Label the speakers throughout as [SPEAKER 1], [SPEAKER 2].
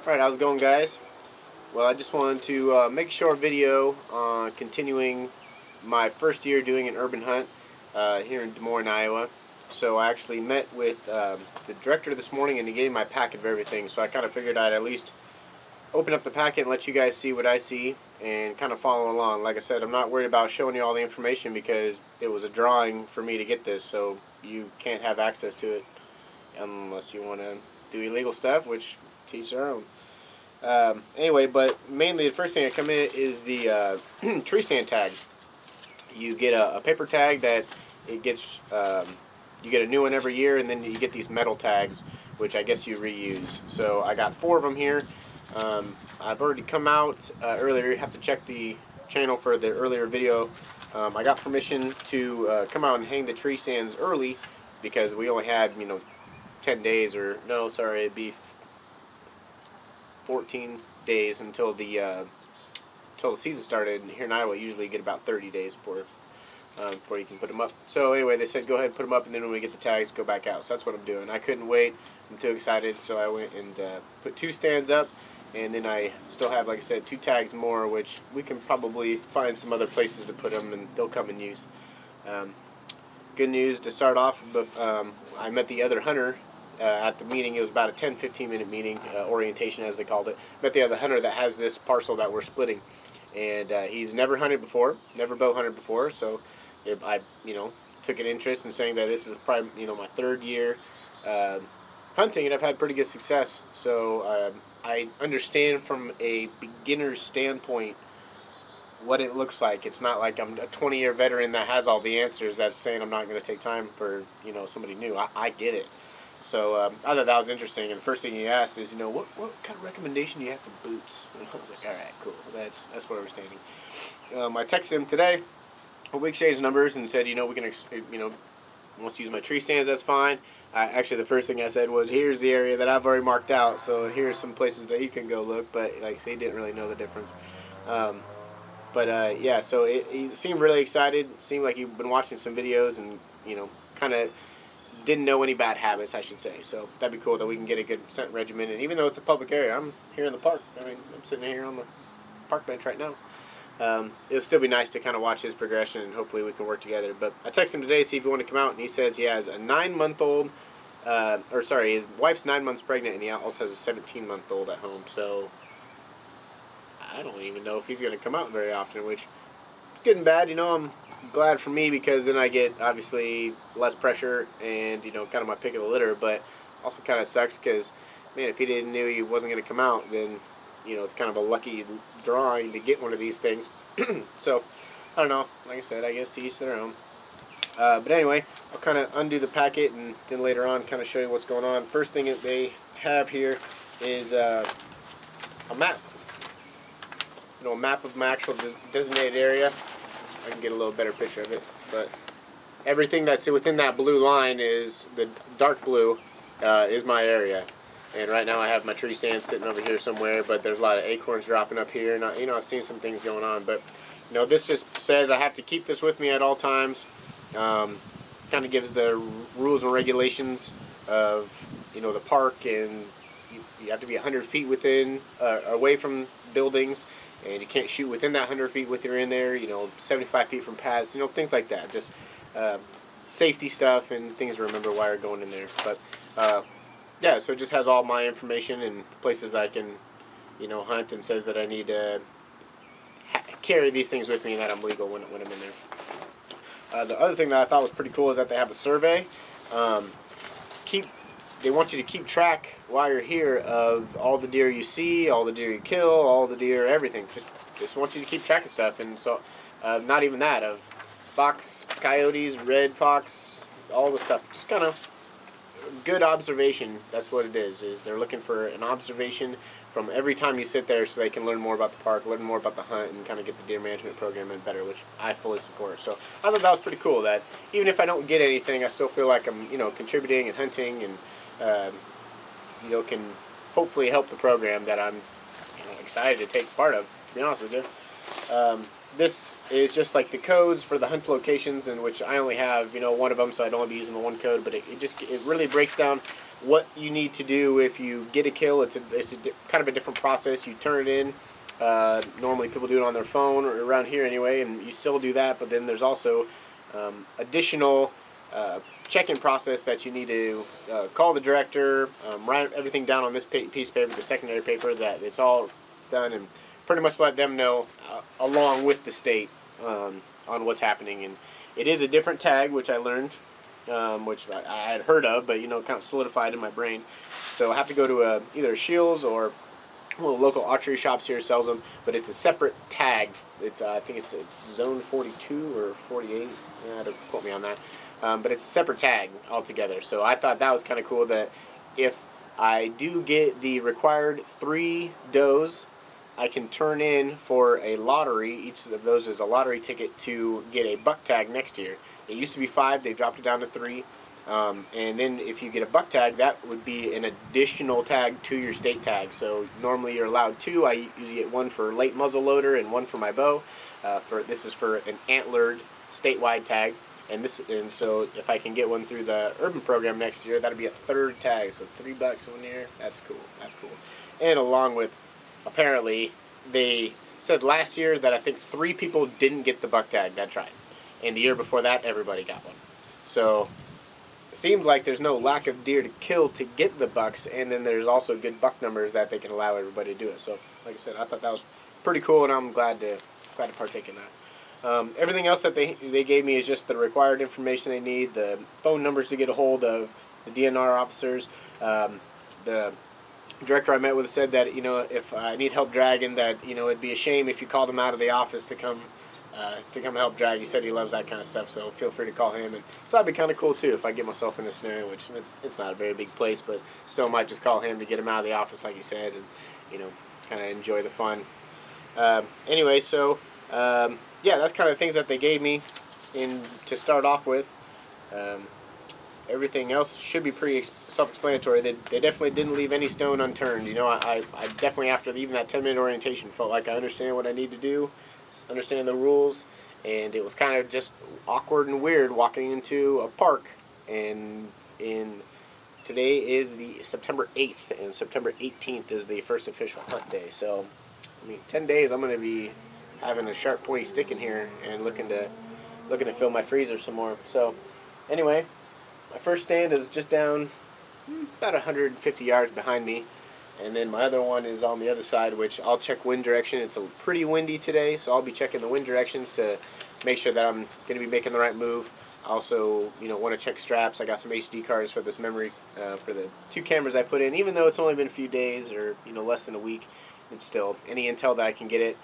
[SPEAKER 1] Alright, how's it going, guys? Well, I just wanted to make a short video on continuing my first year doing an urban hunt here in Des Moines, Iowa. So I actually met with the director this morning, and he gave me my packet of everything. So I kind of figured I'd at least open up the packet and let you guys see what I see and kind of follow along. Like I said, I'm not worried about showing you all the information because it was a drawing for me to get this, so you can't have access to it unless you want to do illegal stuff, which teach their own. Anyway, but mainly the first thing that come in is the tree stand tags. You get a paper tag that it gets, you get a new one every year, and then you get these metal tags, which I guess you reuse. So I got 4 of them here. I've already come out earlier. You have to check the channel for the earlier video. I got permission to come out and hang the tree stands early because we only had, 10 days, or no, sorry, it'd be 14 days until the season started. And here in Iowa, usually you get about 30 days before you can put them up. So anyway, they said go ahead and put them up, and then when we get the tags, go back out. So that's what I'm doing. I couldn't wait. I'm too excited, so I went and put 2 stands up, and then I still have, like I said, 2 tags more, which we can probably find some other places to put them, and they'll come in use. Good news to start off, but I met the other hunter at the meeting. It was about a 10-15 minute meeting, orientation as they called it. Met the other hunter that has this parcel that we're splitting, and he's never hunted before, never bow hunted before, so I took an interest in saying that this is probably my 3rd year hunting, and I've had pretty good success. So I understand from a beginner's standpoint what it looks like. It's not like I'm a 20-year veteran that has all the answers that's saying I'm not going to take time for somebody new. I get it. So I thought that was interesting, and the first thing he asked is, what kind of recommendation do you have for boots? And I was like, all right, cool. That's where we're standing. I texted him today. We exchanged numbers and said, we can, wants to use my tree stands, that's fine. Actually, the first thing I said was, here's the area that I've already marked out, so here's some places that you can go look, but like he didn't really know the difference. Yeah, so he seemed really excited. It seemed like he'd been watching some videos and, kind of didn't know any bad habits, I should say. So that'd be cool that we can get a good scent regimen. And even though it's a public area, I'm here in the park. I'm sitting here on the park bench right now. It'll still be nice to kind of watch his progression, and hopefully we can work together. But I texted him today to see if he wanted to come out, and he says he has a 9-month-old, his wife's 9 months pregnant, and he also has a 17-month-old at home. So I don't even know if he's going to come out very often, which is good and bad. I'm glad for me because then I get obviously less pressure and kind of my pick of the litter, but also kind of sucks because, man, if he didn't know he wasn't going to come out, then it's kind of a lucky drawing to get one of these things. So I don't know, like I said, I guess to each their own. But anyway, I'll kind of undo the packet and then later on kind of show you what's going on. First thing that they have here is a map. A map of my actual designated area. I can get a little better picture of it, but everything that's within that blue line is the dark blue is my area. And right now I have my tree stand sitting over here somewhere, but there's a lot of acorns dropping up here, and I've seen some things going on, but this just says I have to keep this with me at all times. Kind of gives the rules and regulations of the park, and you have to be 100 feet away from buildings. And you can't shoot within that 100 feet with you're in there, 75 feet from paths, things like that. Just safety stuff and things to remember while you're going in there. But, yeah, so it just has all my information and places that I can, hunt, and says that I need to carry these things with me and that I'm legal when I'm in there. The other thing that I thought was pretty cool is that they have a survey. They want you to keep track while you're here of all the deer you see, all the deer you kill, all the deer, everything. Just want you to keep track of stuff. And so, not even that, of fox, coyotes, red fox, all the stuff. Just kind of good observation. That's what it is they're looking for an observation from every time you sit there so they can learn more about the park, learn more about the hunt, and kind of get the deer management program in better, which I fully support. So I thought that was pretty cool that even if I don't get anything, I still feel like I'm, contributing and hunting and can hopefully help the program that I'm excited to take part of, to be honest with you. This is just like the codes for the hunt locations, in which I only have one of them, so I'd only be using the one code, but it really breaks down what you need to do if you get a kill. It's kind of a different process. You turn it in. Normally people do it on their phone, or around here anyway, and you still do that, but then there's also additional check-in process that you need to call the director, write everything down on this piece of paper, the secondary paper, that it's all done, and pretty much let them know along with the state on what's happening. And it is a different tag, which I learned, which I had heard of, but kind of solidified in my brain. So I have to go to either Shields or one of the local archery shops here sells them, but it's a separate tag. It's I think it's a zone 42 or 48. Don't quote me on that. But it's a separate tag altogether. So I thought that was kind of cool that if I do get the required 3 does, I can turn in for a lottery. Each of those is a lottery ticket to get a buck tag next year. It used to be 5. They dropped it down to 3. And then if you get a buck tag, that would be an additional tag to your state tag. So normally you're allowed 2. I usually get 1 for late muzzle loader and 1 for my bow. This is for an antlered statewide tag. And so if I can get one through the urban program next year, that'll be a 3rd tag. So $3 1 year. That's cool. That's cool. And along with, apparently, they said last year that I think 3 people didn't get the buck tag that tried. And the year before that, everybody got one. So it seems like there's no lack of deer to kill to get the bucks, and then there's also good buck numbers that they can allow everybody to do it. So, like I said, I thought that was pretty cool, and I'm glad to partake in that. Everything else that they gave me is just the required information they need, the phone numbers to get a hold of the DNR officers. The director I met with said that if I need help dragging, that it'd be a shame if you called him out of the office to come help drag. He said he loves that kind of stuff, so feel free to call him. And so that'd be kind of cool too if I get myself in a scenario, which it's not a very big place, but still might just call him to get him out of the office, like he said, and kind of enjoy the fun. Anyway, so yeah, that's kind of things that they gave me to start off with. Everything else should be pretty self-explanatory. They definitely didn't leave any stone unturned. I definitely, after even that 10-minute orientation, felt like I understand what I need to do, understand the rules, and it was kind of just awkward and weird walking into a park. And today is the September 8th, and September 18th is the first official hunt day. So, 10 days I'm going to be having a sharp pointy stick in here and looking to fill my freezer some more. So anyway, my first stand is just down about 150 yards behind me, and then my other one is on the other side, which I'll check wind direction. It's pretty windy today, so I'll be checking the wind directions to make sure that I'm going to be making the right move. I also want to check straps. I got some HD cards for this memory for the 2 cameras I put in. Even though it's only been a few days or less than a week, it's still any intel that I can get it.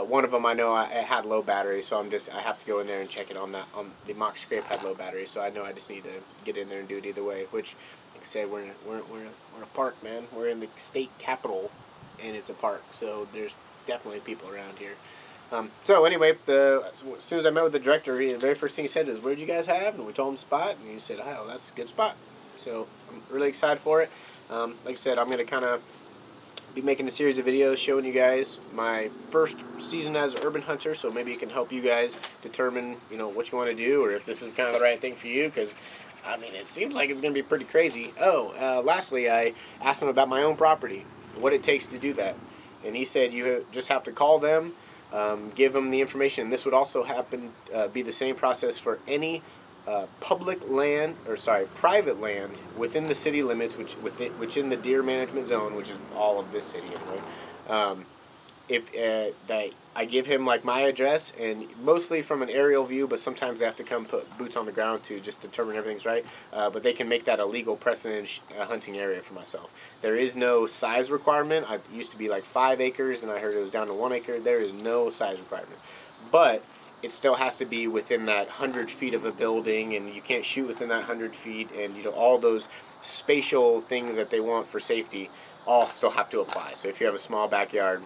[SPEAKER 1] One of them I know I had low battery, so I have to go in there and check it on the mock scrape had low battery, so I know I just need to get in there and do it either way. Which, like I said, we're in a park, man. We're in the state capital, and it's a park, so there's definitely people around here. So anyway, as soon as I met with the director, the very first thing he said is, "Where'd you guys have?" And we told him the spot, and he said, "Oh, that's a good spot." So I'm really excited for it. Like I said, I'm going to kind of be making a series of videos showing you guys my first season as an urban hunter, so maybe it can help you guys determine what you want to do, or if this is kind of the right thing for you, because it seems like it's going to be pretty crazy. Lastly, I asked him about my own property, what it takes to do that, and he said you just have to call them, give them the information. This would also be the same process for any private land within the city limits, which in the deer management zone, which is all of this city anyway. I give him my address, and mostly from an aerial view, but sometimes they have to come put boots on the ground to just determine everything's right. But they can make that a legal precedent hunting area for myself. There is no size requirement. It used to be 5 acres, and I heard it was down to 1 acre. There is no size requirement, but it still has to be within that 100 feet of a building, and you can't shoot within that 100 feet, and all those spatial things that they want for safety all still have to apply. So if you have a small backyard,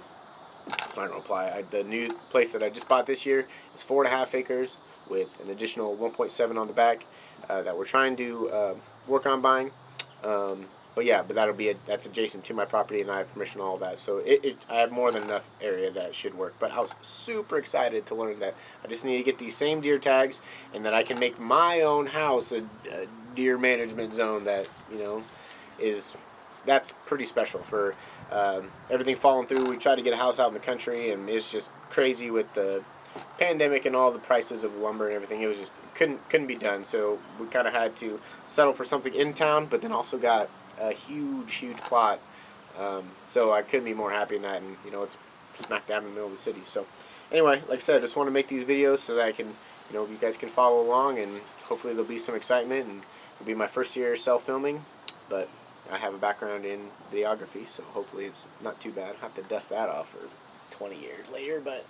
[SPEAKER 1] it's not going to apply. The new place that I just bought this year is 4.5 acres with an additional 1.7 on the back that we're trying to work on buying. But that's adjacent to my property, and I have permission on all that. So I have more than enough area that should work. But I was super excited to learn that I just need to get these same deer tags, and that I can make my own house a deer management zone that that's pretty special for everything falling through. We tried to get a house out in the country, and it's just crazy with the pandemic and all the prices of lumber and everything. It was just couldn't be done. So we kind of had to settle for something in town, but then also got a huge plot. So I couldn't be more happy in that, and it's smack dab in the middle of the city. So anyway, like I said, I just want to make these videos so that I can, you guys can follow along, and hopefully there'll be some excitement, and it'll be my first year self-filming, but I have a background in videography, so hopefully it's not too bad. I'll have to dust that off for 20 years later, but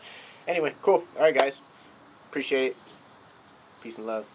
[SPEAKER 1] anyway, cool. All right, guys. Appreciate it. Peace and love.